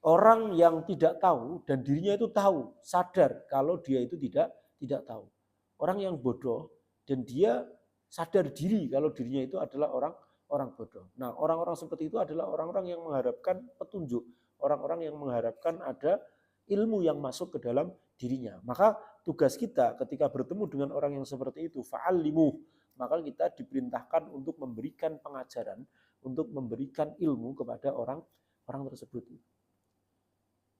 Orang yang tidak tahu dan dirinya itu tahu, sadar kalau dia itu tidak tahu. Orang yang bodoh dan dia sadar diri kalau dirinya itu adalah orang bodoh. Nah, orang-orang seperti itu adalah orang-orang yang mengharapkan petunjuk, orang-orang yang mengharapkan ada ilmu yang masuk ke dalam dirinya. Maka tugas kita ketika bertemu dengan orang yang seperti itu, fa'allimuh, maka kita diperintahkan untuk memberikan pengajaran, untuk memberikan ilmu kepada orang tersebut.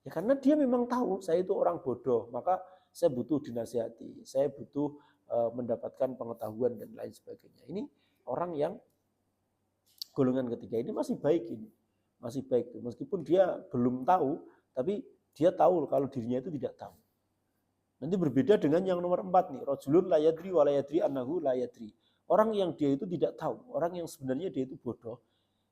Ya karena dia memang tahu saya itu orang bodoh, maka saya butuh dinasihati, saya butuh mendapatkan pengetahuan dan lain sebagainya. Ini orang yang golongan ketiga ini masih baik ini. Masih baik. Meskipun dia belum tahu, tapi dia tahu kalau dirinya itu tidak tahu. Nanti berbeda dengan yang nomor 4 nih, rajulun la yadri wa la yadri annahu la yadri. Orang yang dia itu tidak tahu, orang yang sebenarnya dia itu bodoh,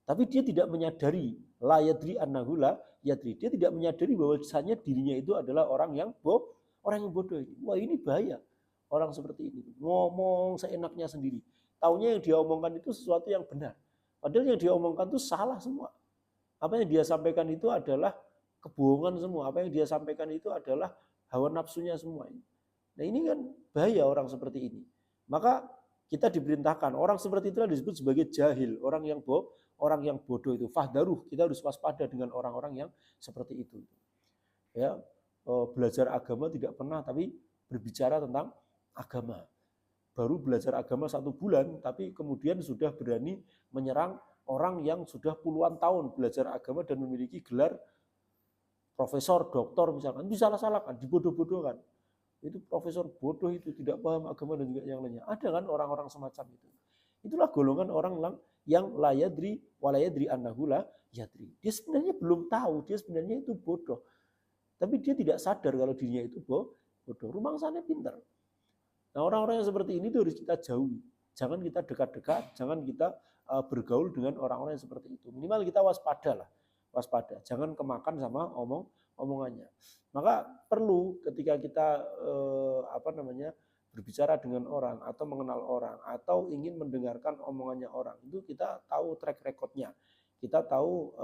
tapi dia tidak menyadari la yadri annahu la yadri. Dia tidak menyadari bahwasanya dirinya itu adalah orang yang bodoh ini. Wah, ini bahaya. Orang seperti ini ngomong seenaknya sendiri. Taunya yang dia omongkan itu sesuatu yang benar. Padahal yang dia omongkan itu salah semua. Apa yang dia sampaikan itu adalah kebohongan semua. Apa yang dia sampaikan itu adalah hawa nafsunya semua. Nah ini kan bahaya orang seperti ini. Maka kita diperintahkan, orang seperti itulah disebut sebagai jahil, orang yang bodoh itu. Fahdaruh, kita harus waspada dengan orang-orang yang seperti itu. Ya, belajar agama tidak pernah, tapi berbicara tentang agama. Baru belajar agama 1 bulan, tapi kemudian sudah berani menyerang orang yang sudah puluhan tahun belajar agama dan memiliki gelar profesor, doktor misalkan, disalah-salahkan, dibodoh-bodohkan. Itu profesor bodoh itu, tidak paham agama dan juga yang lainnya. Ada kan orang-orang semacam itu. Itulah golongan orang yang la yadri wa la yadri annahu la yadri. Dia sebenarnya belum tahu, dia sebenarnya itu bodoh. Tapi dia tidak sadar kalau dirinya itu bodoh. Rumangsanya pintar. Nah, orang-orang yang seperti ini itu harus kita jauhi. Jangan kita dekat-dekat, jangan kita bergaul dengan orang-orang yang seperti itu. Minimal kita waspada lah. Waspada, jangan kemakan sama omongannya. Maka perlu ketika kita berbicara dengan orang atau mengenal orang atau ingin mendengarkan omongannya orang, itu kita tahu track recordnya, kita tahu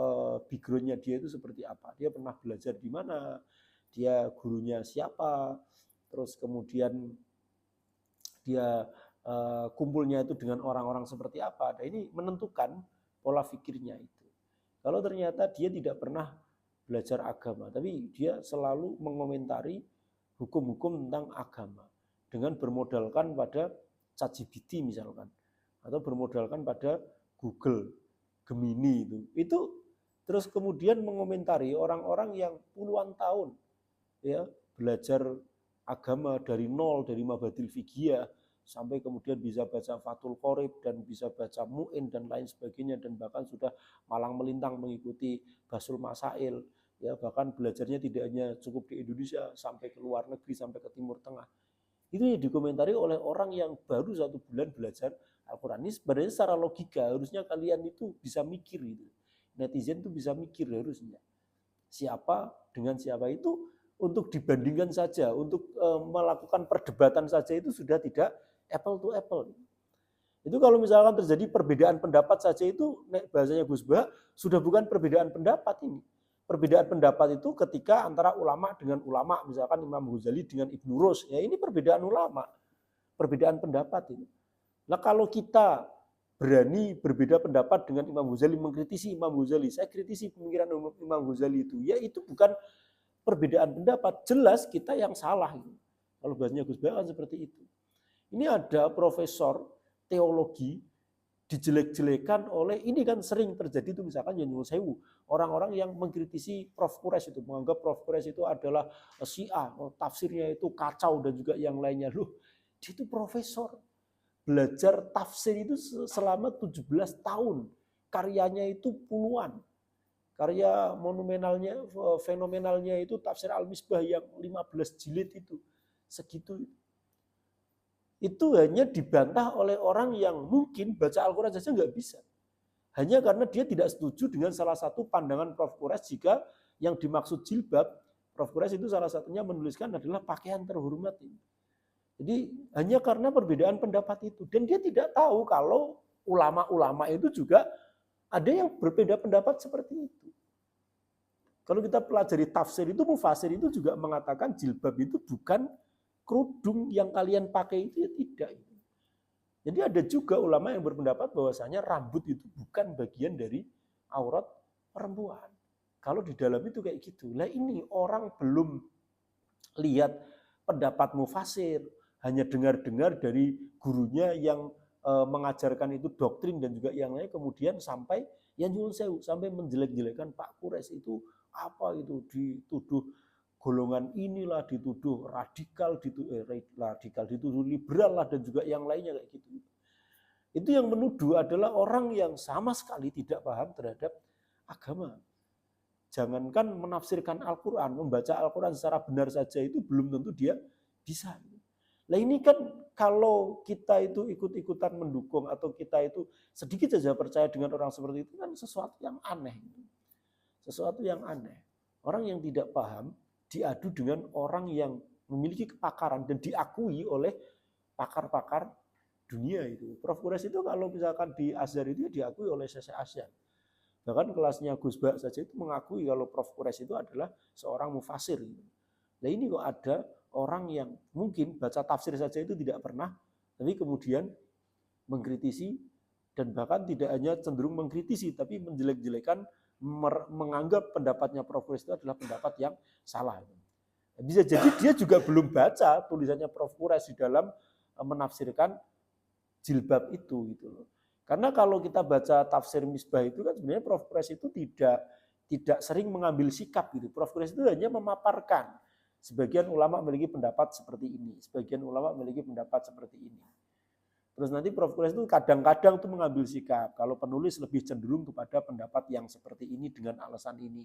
backgroundnya dia itu seperti apa, dia pernah belajar di mana, dia gurunya siapa, terus kemudian dia kumpulnya itu dengan orang-orang seperti apa. Nah, ini menentukan pola pikirnya itu. Kalau ternyata dia tidak pernah belajar agama, tapi dia selalu mengomentari hukum-hukum tentang agama dengan bermodalkan pada ChatGPT misalkan, atau bermodalkan pada Google, Gemini itu terus kemudian mengomentari orang-orang yang puluhan tahun ya belajar agama dari nol, dari Mabadil Fiqhiyah sampai kemudian bisa baca Fathul Qorib dan bisa baca Mu'in dan lain sebagainya, dan bahkan sudah malang melintang mengikuti Basul Masail, ya bahkan belajarnya tidak hanya cukup di Indonesia, sampai ke luar negeri, sampai ke Timur Tengah. Itu yang dikomentari oleh orang yang baru 1 bulan belajar Al-Quran. Ini sebenarnya secara logika harusnya kalian itu bisa mikir gitu. Netizen itu bisa mikir harusnya. Siapa dengan siapa itu untuk dibandingkan saja, untuk melakukan perdebatan saja itu sudah tidak apple to apple. Itu kalau misalkan terjadi perbedaan pendapat saja itu bahasanya Gus Bah sudah bukan perbedaan pendapat ini. Perbedaan pendapat itu ketika antara ulama dengan ulama, misalkan Imam Ghazali dengan Ibnu Rus, ya ini perbedaan ulama, perbedaan pendapat ini. Nah kalau kita berani berbeda pendapat dengan Imam Ghazali, mengkritisi Imam Ghazali, saya kritisi pemikiran Imam Ghazali itu, ya itu bukan perbedaan pendapat, jelas kita yang salah. Kalau bahasanya Gus Bah kan seperti itu. Ini ada profesor teologi dijelek-jelekan oleh, ini kan sering terjadi itu misalkan Nyuwun Sewu, orang-orang yang mengkritisi Prof. Quraisy itu, menganggap Prof. Quraisy itu adalah Syiah, tafsirnya itu kacau dan juga yang lainnya. Loh, dia itu profesor, belajar tafsir itu selama 17 tahun, karyanya itu puluhan. Karya monumenalnya, fenomenalnya itu tafsir Al-Misbah yang 15 jilid itu, segitu. Itu hanya dibantah oleh orang yang mungkin baca Al-Quran saja nggak bisa. Hanya karena dia tidak setuju dengan salah satu pandangan Prof. Quraisy jika yang dimaksud jilbab, Prof. Quraisy itu salah satunya menuliskan adalah pakaian terhormat. Jadi hanya karena perbedaan pendapat itu. Dan dia tidak tahu kalau ulama-ulama itu juga ada yang berbeda pendapat seperti itu. Kalau kita pelajari tafsir itu, mufasir itu juga mengatakan jilbab itu bukan kerudung yang kalian pakai itu, ya tidak. Jadi ada juga ulama yang berpendapat bahwasanya rambut itu bukan bagian dari aurat perempuan. Kalau di dalam itu kayak gitu. Lah ini orang belum lihat pendapat mufasir, hanya dengar-dengar dari gurunya yang mengajarkan itu doktrin dan juga yang lain, kemudian sampai yang Nyuwun Sewu, sampai menjelek-jelekan Pak Quraisy itu apa itu, dituduh golongan inilah, dituduh radikal, dituduh liberal lah, dan juga yang lainnya kayak gitu. Itu yang menuduh adalah orang yang sama sekali tidak paham terhadap agama. Jangankan menafsirkan Al-Quran, membaca Al-Quran secara benar saja itu belum tentu dia bisa. Nah ini kan kalau kita itu ikut-ikutan mendukung atau kita itu sedikit saja percaya dengan orang seperti itu kan sesuatu yang aneh. Sesuatu yang aneh. Orang yang tidak paham diadu dengan orang yang memiliki kepakaran dan diakui oleh pakar-pakar dunia itu. Prof. Quraisy itu kalau misalkan di Azhar itu diakui oleh Syekh Asyar. Bahkan kelasnya Gus Bak saja itu mengakui kalau Prof. Quraisy itu adalah seorang mufasir. Nah ini kok ada orang yang mungkin baca tafsir saja itu tidak pernah, tapi kemudian mengkritisi, dan bahkan tidak hanya cenderung mengkritisi, tapi menjelek-jelekan, menganggap pendapatnya Prof. Quraisy itu adalah pendapat yang salah. Bisa jadi dia juga belum baca tulisannya Prof. Quraisy di dalam menafsirkan jilbab itu gitu loh. Karena kalau kita baca tafsir Misbah itu kan sebenarnya Prof. Quraisy itu tidak sering mengambil sikap gitu. Prof. Quraisy itu hanya memaparkan. Sebagian ulama memiliki pendapat seperti ini, sebagian ulama memiliki pendapat seperti ini. Terus nanti Prof. Quraisy itu kadang-kadang tuh mengambil sikap. Kalau penulis lebih cenderung kepada pendapat yang seperti ini dengan alasan ini.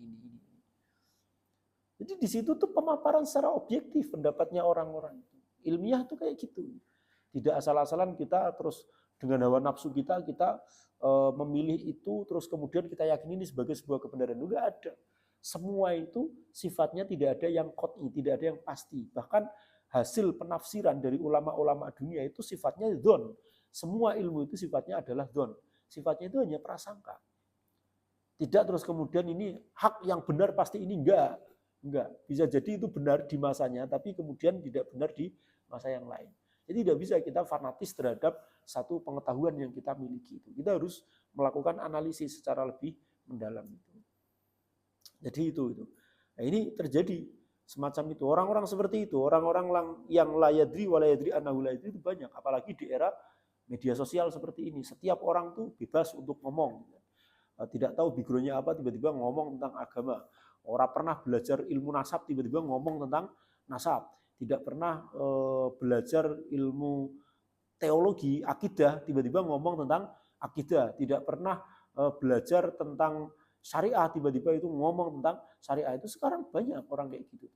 Jadi di situ tuh pemaparan secara objektif pendapatnya orang-orang. Ilmiah tuh kayak gitu. Tidak asal-asalan kita terus dengan hawa nafsu kita memilih itu, terus kemudian kita yakini ini sebagai sebuah kebenaran. Enggak ada. Semua itu sifatnya tidak ada yang qot'i, tidak ada yang pasti. Bahkan hasil penafsiran dari ulama-ulama dunia itu sifatnya dzon. Semua ilmu itu sifatnya adalah dzon. Sifatnya itu hanya prasangka. Tidak terus kemudian ini hak yang benar pasti ini enggak. Bisa jadi itu benar di masanya, tapi kemudian tidak benar di masa yang lain. Jadi tidak bisa kita fanatis terhadap satu pengetahuan yang kita miliki. Kita harus melakukan analisis secara lebih mendalam. Jadi itu. Nah, ini terjadi semacam itu. Orang-orang seperti itu, orang-orang yang la yadri wa la yadri annahu la yadri itu banyak. Apalagi di era media sosial seperti ini. Setiap orang tuh bebas untuk ngomong. Tidak tahu background-nya apa, tiba-tiba ngomong tentang agama. Orang pernah belajar ilmu nasab, tiba-tiba ngomong tentang nasab. Tidak pernah belajar ilmu teologi, akidah, tiba-tiba ngomong tentang akidah. Tidak pernah belajar tentang syariah, tiba-tiba itu ngomong tentang syariah. Itu sekarang banyak orang kayak gitu.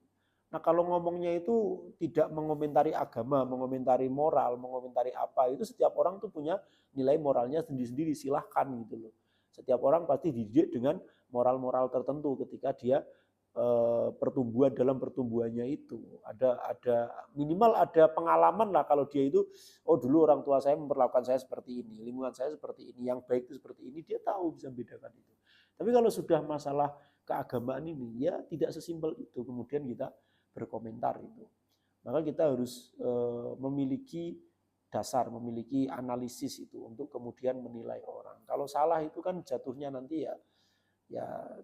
Nah kalau ngomongnya itu tidak mengomentari agama, mengomentari moral, mengomentari apa, itu setiap orang tuh punya nilai moralnya sendiri-sendiri, silahkan gitu loh. Setiap orang pasti dididik dengan moral-moral tertentu ketika dia dalam pertumbuhannya itu. Ada minimal ada pengalaman lah kalau dia itu, oh dulu orang tua saya memperlakukan saya seperti ini, lingkungan saya seperti ini, yang baik itu seperti ini, dia tahu bisa membedakan itu. Tapi kalau sudah masalah keagamaan ini, ya tidak sesimpel itu kemudian kita berkomentar itu. Maka kita harus memiliki dasar, memiliki analisis itu untuk kemudian menilai orang. Kalau salah itu kan jatuhnya nanti ya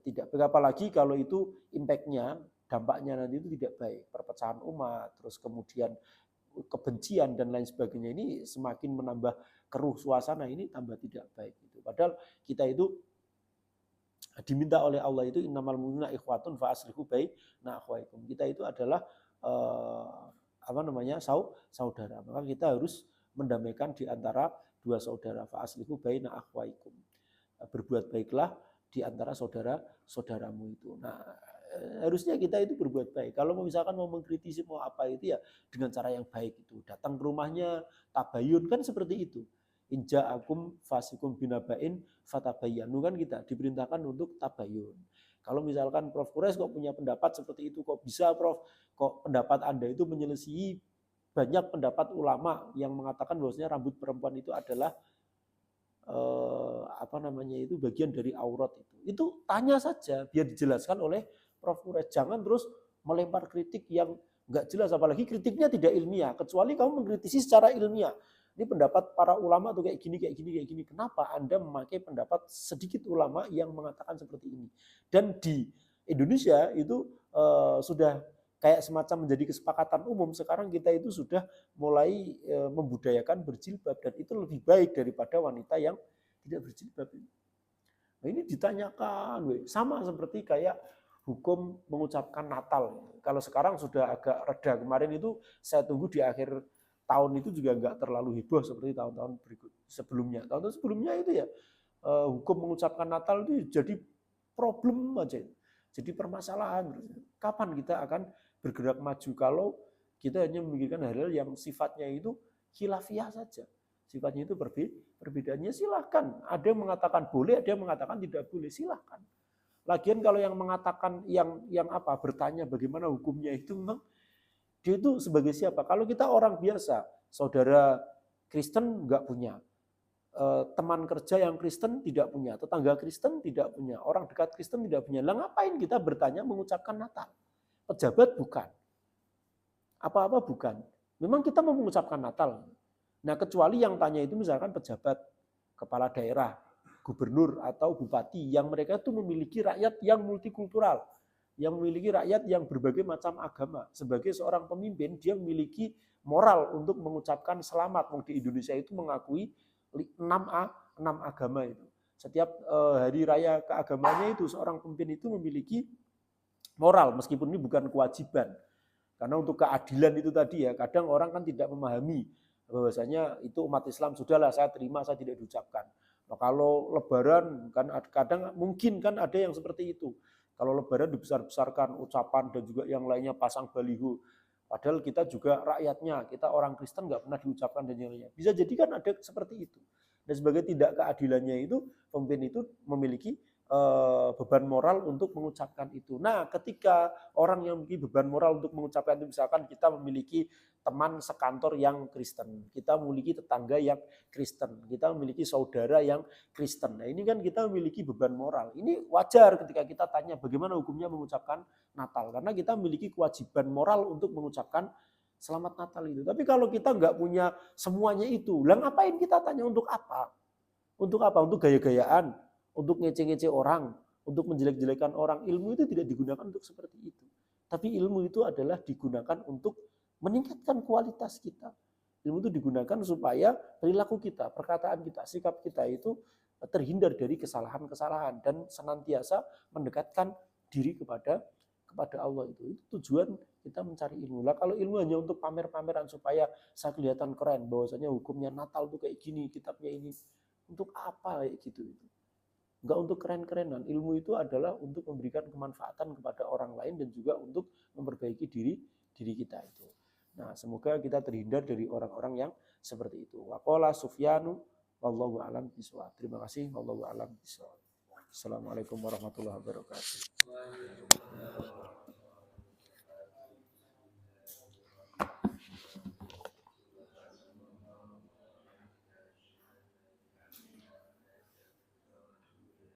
tidak baik, apalagi kalau itu impactnya, dampaknya nanti itu tidak baik, perpecahan umat, terus kemudian kebencian dan lain sebagainya, ini semakin menambah keruh suasana, ini tambah tidak baik. Padahal kita itu diminta oleh Allah itu innamal mu'minuna ikhwatun fa aslihu baina akhwaikum. Kita itu adalah saudara. Maka kita harus mendamaikan di antara dua saudara, fa aslihu baina akhwaikum. Berbuat baiklah di antara saudara-saudaramu itu. Nah, harusnya kita itu berbuat baik. Kalau misalkan mau mengkritisi mau apa itu ya dengan cara yang baik itu. Datang ke rumahnya, tabayun kan seperti itu. Inja akum fasikum binabain fatabayanu kan kita diperintahkan untuk tabayun. Kalau misalkan Prof. Quraisy kok punya pendapat seperti itu, kok bisa Prof? Kok pendapat Anda itu menyelesaikan banyak pendapat ulama yang mengatakan bahwasanya rambut perempuan itu adalah itu bagian dari aurat itu. Itu tanya saja biar dijelaskan oleh Prof. Quraisy. Jangan terus melempar kritik yang enggak jelas, apalagi kritiknya tidak ilmiah, kecuali kamu mengkritisi secara ilmiah. Ini pendapat para ulama tuh kayak gini. Kenapa Anda memakai pendapat sedikit ulama yang mengatakan seperti ini? Dan di Indonesia itu sudah kayak semacam menjadi kesepakatan umum. Sekarang kita itu sudah mulai membudayakan berjilbab, dan itu lebih baik daripada wanita yang tidak berjilbab. Nah, ini ditanyakan, sama seperti kayak hukum mengucapkan Natal. Kalau sekarang sudah agak reda, kemarin itu saya tunggu di akhir tahun itu juga nggak terlalu heboh seperti tahun-tahun sebelumnya. Tahun sebelumnya itu ya hukum mengucapkan Natal itu jadi problem aja, jadi permasalahan. Kapan kita akan bergerak maju kalau kita hanya memikirkan hal-hal yang sifatnya itu khilafiyah saja, sifatnya itu perbedaannya silahkan. Ada yang mengatakan boleh, ada yang mengatakan tidak boleh, silahkan. Lagian kalau yang mengatakan bertanya bagaimana hukumnya itu memang dia itu sebagai siapa? Kalau kita orang biasa, saudara Kristen nggak punya, teman kerja yang Kristen tidak punya, tetangga Kristen tidak punya, orang dekat Kristen tidak punya. Lah ngapain kita bertanya mengucapkan Natal? Pejabat bukan. Apa-apa bukan. Memang kita mau mengucapkan Natal. Nah, kecuali yang tanya itu misalkan pejabat, kepala daerah, gubernur atau bupati yang mereka itu memiliki rakyat yang multikultural, yang memiliki rakyat yang berbagai macam agama. Sebagai seorang pemimpin, dia memiliki moral untuk mengucapkan selamat. Di Indonesia itu mengakui 6 agama itu. Setiap hari raya keagamannya itu seorang pemimpin itu memiliki moral, meskipun ini bukan kewajiban. Karena untuk keadilan itu tadi ya, kadang orang kan tidak memahami bahwasanya itu umat Islam, sudahlah saya terima, saya tidak diucapkan. Nah, kalau lebaran kan kadang mungkin kan ada yang seperti itu. Kalau lebaran dibesar-besarkan ucapan dan juga yang lainnya pasang baliho. Padahal kita juga rakyatnya, kita orang Kristen nggak pernah diucapkan dan yang lainnya. Bisa jadi kan ada seperti itu. Dan sebagai tidak keadilannya itu, pemimpin itu memiliki beban moral untuk mengucapkan itu. Nah, ketika orang yang memiliki beban moral untuk mengucapkan itu, misalkan kita memiliki teman sekantor yang Kristen, kita memiliki tetangga yang Kristen, kita memiliki saudara yang Kristen. Nah, ini kan kita memiliki beban moral. Ini wajar ketika kita tanya bagaimana hukumnya mengucapkan Natal, karena kita memiliki kewajiban moral untuk mengucapkan Selamat Natal itu. Tapi kalau kita nggak punya semuanya itu, lah ngapain kita tanya untuk apa? Untuk apa? Untuk gaya-gayaan, untuk ngece-ngece orang, untuk menjelek-jelekan orang. Ilmu itu tidak digunakan untuk seperti itu. Tapi ilmu itu adalah digunakan untuk meningkatkan kualitas kita. Ilmu itu digunakan supaya perilaku kita, perkataan kita, sikap kita itu terhindar dari kesalahan-kesalahan dan senantiasa mendekatkan diri kepada Allah itu. Itu tujuan kita mencari ilmu. Lah kalau ilmu hanya untuk pamer-pameran supaya saya kelihatan keren, bahwasanya hukumnya Natal tuh kayak gini, kitabnya ini, untuk apa kayak gitu itu? Enggak untuk keren-kerenan. Ilmu itu adalah untuk memberikan kemanfaatan kepada orang lain dan juga untuk memperbaiki diri kita itu. Nah, semoga kita terhindar dari orang-orang yang seperti itu. Waqala Sufyanu wallahu a'lam bishawab. Terima kasih, wallahu a'lam bishawab. Assalamualaikum warahmatullahi wabarakatuh.